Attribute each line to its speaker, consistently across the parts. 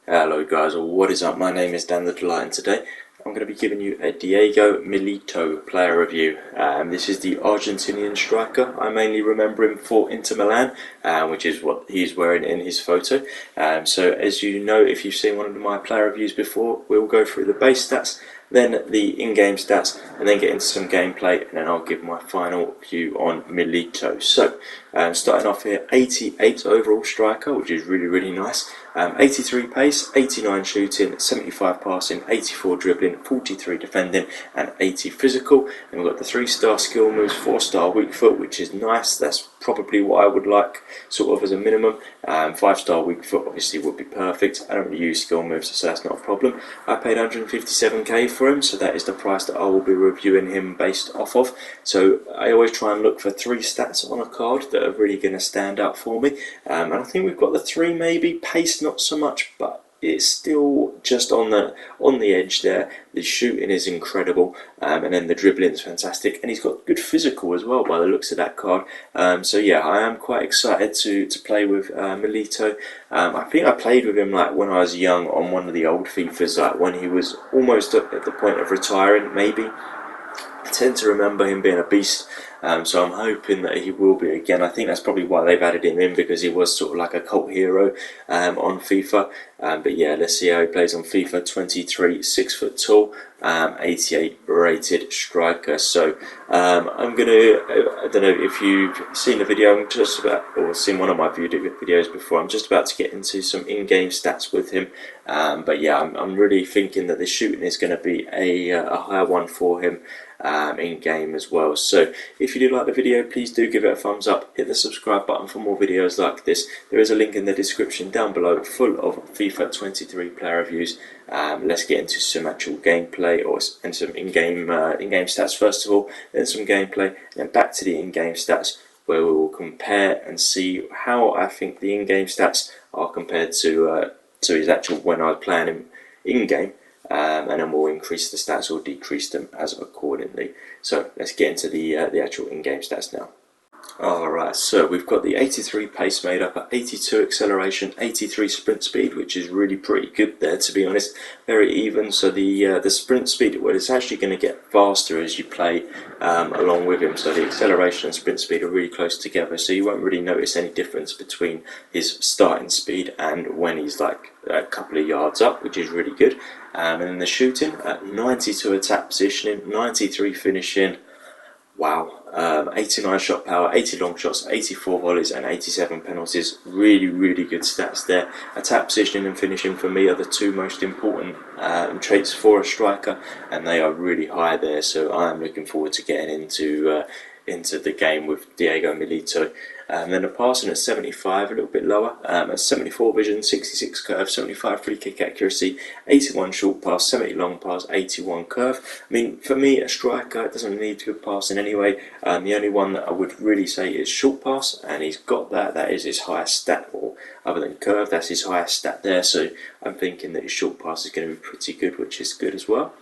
Speaker 1: Hello guys, what is up? My name is Dan the Delight, and today I'm going to be giving you a Diego Milito player review. This is the Argentinian striker. I mainly remember him for Inter Milan, which is what he's wearing in his photo. So as you know, if you've seen one of my player reviews before, we'll go through the base stats, then the in-game stats, and then get into some gameplay, and then I'll give my final view on Milito. So starting off here, 88 overall striker, which is really nice. 83 pace, 89 shooting, 75 passing, 84 dribbling, 43 defending, and 80 physical. And we've got the 3-star skill moves, 4-star weak foot, which is nice. That's probably what I would like, sort of as a minimum. 5-star weak foot obviously would be perfect. I don't really use skill moves, so that's not a problem. I paid 157k for him, so that is the price that I will be reviewing him based off of. So I always try and look for 3 stats on a card that are really going to stand out for me. And I think we've got the 3 maybe. Pace not so much, but it's still just on the edge there. The shooting is incredible, and then the dribbling is fantastic, and he's got good physical as well by the looks of that card. So yeah, I am quite excited to play with Milito. I think I played with him like when I was young on one of the old FIFAs, like when he was almost at the point of retiring maybe. I tend to remember him being a beast, so I'm hoping that he will be again. I think that's probably why they've added him in, because he was sort of like a cult hero on FIFA. But yeah, let's see how he plays on FIFA. 23, 6 foot tall, 88 rated striker. So I'm gonna, I don't know if you've seen the video, I'm just about, or seen one of my videos before, I'm just about to get into some in-game stats with him. But yeah, I'm really thinking that the shooting is going to be a higher one for him in game as well. So if you do like the video, please do give it a thumbs up, hit the subscribe button for more videos like this. There is a link in the description down below full of FIFA 23 player reviews. Let's get into some actual gameplay and some in-game stats first of all, then some gameplay, and then back to the in-game stats, where we will compare and see how I think the in-game stats are compared to his actual when I was playing him in-game. And then we'll increase the stats or decrease them as accordingly. So let's get into the actual in-game stats now. Alright, so we've got the 83 pace made up at 82 acceleration, 83 sprint speed, which is really pretty good there, to be honest. Very even. So the sprint speed, well, it's actually going to get faster as you play along with him. So the acceleration and sprint speed are really close together, so you won't really notice any difference between his starting speed and when he's like a couple of yards up, which is really good. And then the shooting at 92 attack positioning, 93 finishing. Wow, 89 shot power, 80 long shots, 84 volleys, and 87 penalties. Really good stats there. Attack positioning and finishing for me are the 2 most important traits for a striker, and they are really high there. So I am looking forward to getting into the game with Diego Milito. And then the passing at 75, a little bit lower, at 74 vision, 66 curve, 75 free kick accuracy, 81 short pass, 70 long pass, 81 curve. I mean, for me, a striker doesn't need good passing anyway. The only one that I would really say is short pass, and he's got that. That is his highest stat, or other than curve, that's his highest stat there. So I'm thinking that his short pass is going to be pretty good, which is good as well.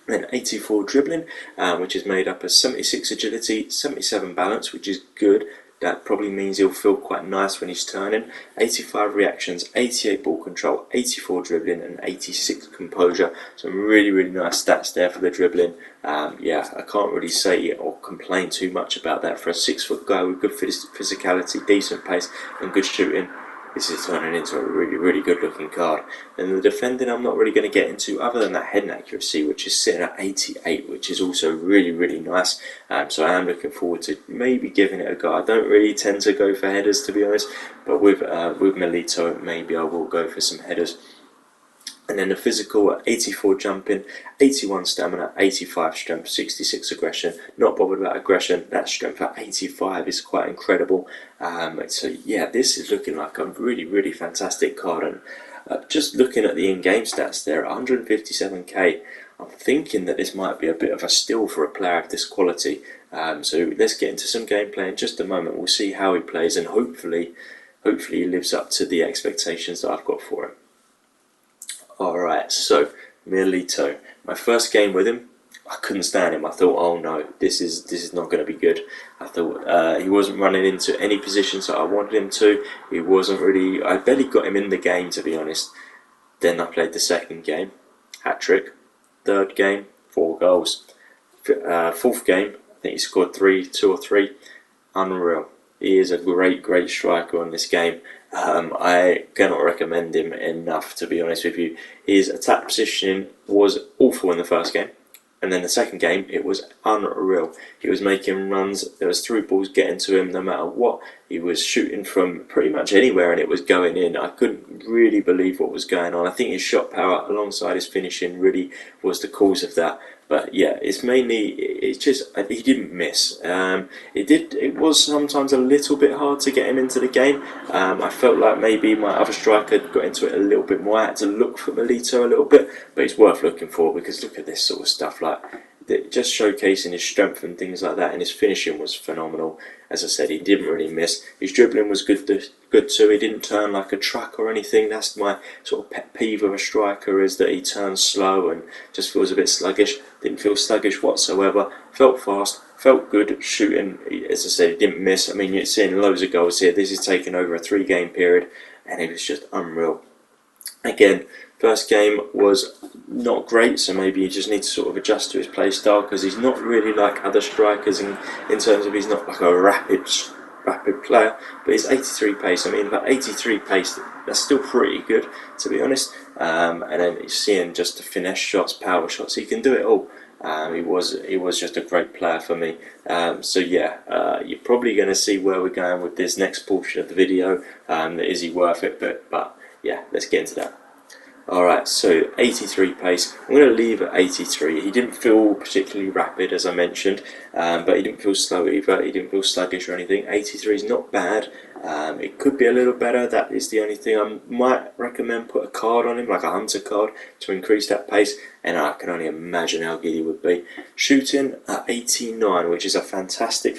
Speaker 1: Then 84 dribbling, which is made up of 76 agility, 77 balance, which is good. That probably means he'll feel quite nice when he's turning. 85 reactions, 88 ball control, 84 dribbling, and 86 composure. Some really nice stats there for the dribbling. Yeah, I can't really say or complain too much about that for a 6-foot guy with good physicality, decent pace, and good shooting. This is turning into a really good looking card. And the defending I'm not really going to get into, other than that heading accuracy, which is sitting at 88, which is also really nice. So I am looking forward to maybe giving it a go. I don't really tend to go for headers, to be honest, but with Milito maybe I will go for some headers. And then the physical at 84 jumping, 81 stamina, 85 strength, 66 aggression. Not bothered about aggression. That strength at 85 is quite incredible. So yeah, this is looking like a really fantastic card. And just looking at the in-game stats there, 157k. I'm thinking that this might be a bit of a steal for a player of this quality. So let's get into some gameplay in just a moment. We'll see how he plays, and hopefully he lives up to the expectations that I've got for him. Alright, so Milito. My first game with him, I couldn't stand him. I thought, oh no, this is not going to be good. I thought he wasn't running into any positions that I wanted him to. He wasn't really. I barely got him in the game, to be honest. Then I played the second game, hat-trick. Third game, 4 goals. Fourth game, I think he scored 2 or 3. Unreal. He is a great striker on this game. I cannot recommend him enough, to be honest with you. His attack positioning was awful in the first game, and then the second game it was unreal. He was making runs, there was through balls getting to him no matter what. He was shooting from pretty much anywhere and it was going in. I couldn't really believe what was going on. I think his shot power alongside his finishing really was the cause of that. But yeah, it's just he didn't miss. It was sometimes a little bit hard to get him into the game. I felt like maybe my other striker got into it a little bit more. I had to look for Milito a little bit, but it's worth looking for because look at this sort of stuff, like just showcasing his strength and things like that, and his finishing was phenomenal. As I said, he didn't really miss. His dribbling was good too. He didn't turn like a truck or anything. That's my sort of pet peeve of a striker, is that he turns slow and just feels a bit sluggish. Didn't feel sluggish whatsoever. Felt fast, felt good shooting. As I said, he didn't miss. I mean, you're seeing loads of goals here. This is taken over a 3-game period, and it was just unreal. Again, first game was not great, so maybe you just need to sort of adjust to his play style, because he's not really like other strikers in terms of he's not like a rapid player, but he's 83 pace. I mean, about 83 pace, that's still pretty good, to be honest. And then you're seeing just the finesse shots, power shots, he can do it all. He was just a great player for me. So yeah, you're probably going to see where we're going with this next portion of the video. Is he worth it? But yeah, let's get into that. Alright, so 83 pace. I'm going to leave at 83. He didn't feel particularly rapid, as I mentioned, but he didn't feel slow either. He didn't feel sluggish or anything. 83 is not bad. It could be a little better. That is the only thing. I might recommend put a card on him, like a hunter card, to increase that pace, and I can only imagine how good he would be. Shooting at 89, which is a fantastic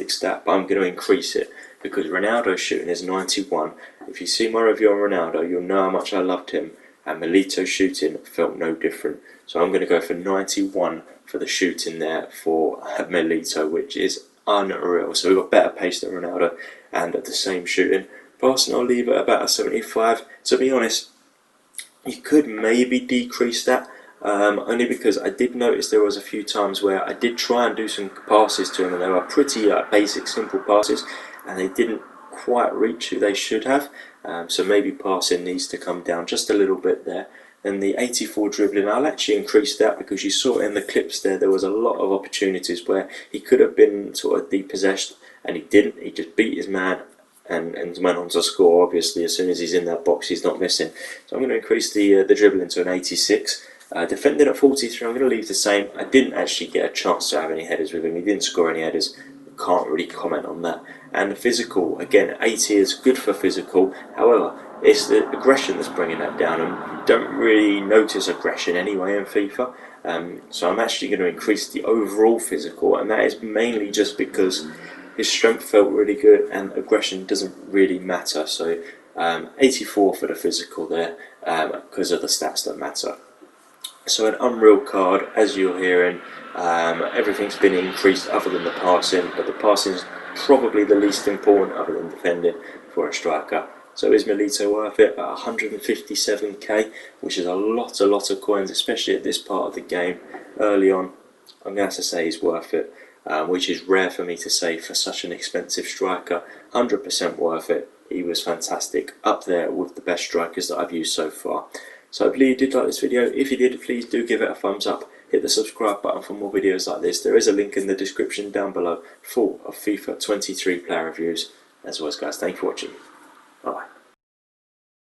Speaker 1: stat, but I'm going to increase it because Ronaldo's shooting is 91. If you see my review on Ronaldo, you'll know how much I loved him. And Milito's shooting felt no different. So I'm going to go for 91 for the shooting there for Milito, which is unreal. So we've got better pace than Ronaldo and at the same shooting. Passing, I'll leave it about a 75. To be honest, you could maybe decrease that, only because I did notice there was a few times where I did try and do some passes to him, and they were pretty basic, simple passes, and they didn't quite reach who they should have. So maybe passing needs to come down just a little bit there. And the 84 dribbling, I'll actually increase that because you saw in the clips there was a lot of opportunities where he could have been sort of depossessed and he didn't. He just beat his man and went on to score. Obviously, as soon as he's in that box, he's not missing. So I'm going to increase the dribbling to an 86. Defending at 43, I'm going to leave the same. I didn't actually get a chance to have any headers with him. He didn't score any headers. Can't really comment on that. And the physical, again, 80 is good for physical. However, it's the aggression that's bringing that down, and you don't really notice aggression anyway in FIFA. So I'm actually going to increase the overall physical, and that is mainly just because his strength felt really good and aggression doesn't really matter. So 84 for the physical there, because of the stats that matter. So an unreal card, as you're hearing, everything's been increased other than the passing, but the passing is probably the least important other than defending for a striker. So is Milito worth it? At 157k, which is a lot of coins, especially at this part of the game early on. I'm going to have to say he's worth it, which is rare for me to say for such an expensive striker. 100% worth it. He was fantastic, up there with the best strikers that I've used so far. So hopefully you did like this video. If you did, please do give it a thumbs up. Hit the subscribe button for more videos like this. There is a link in the description down below full of FIFA 23 player reviews. As always guys, thank you for watching. Bye bye.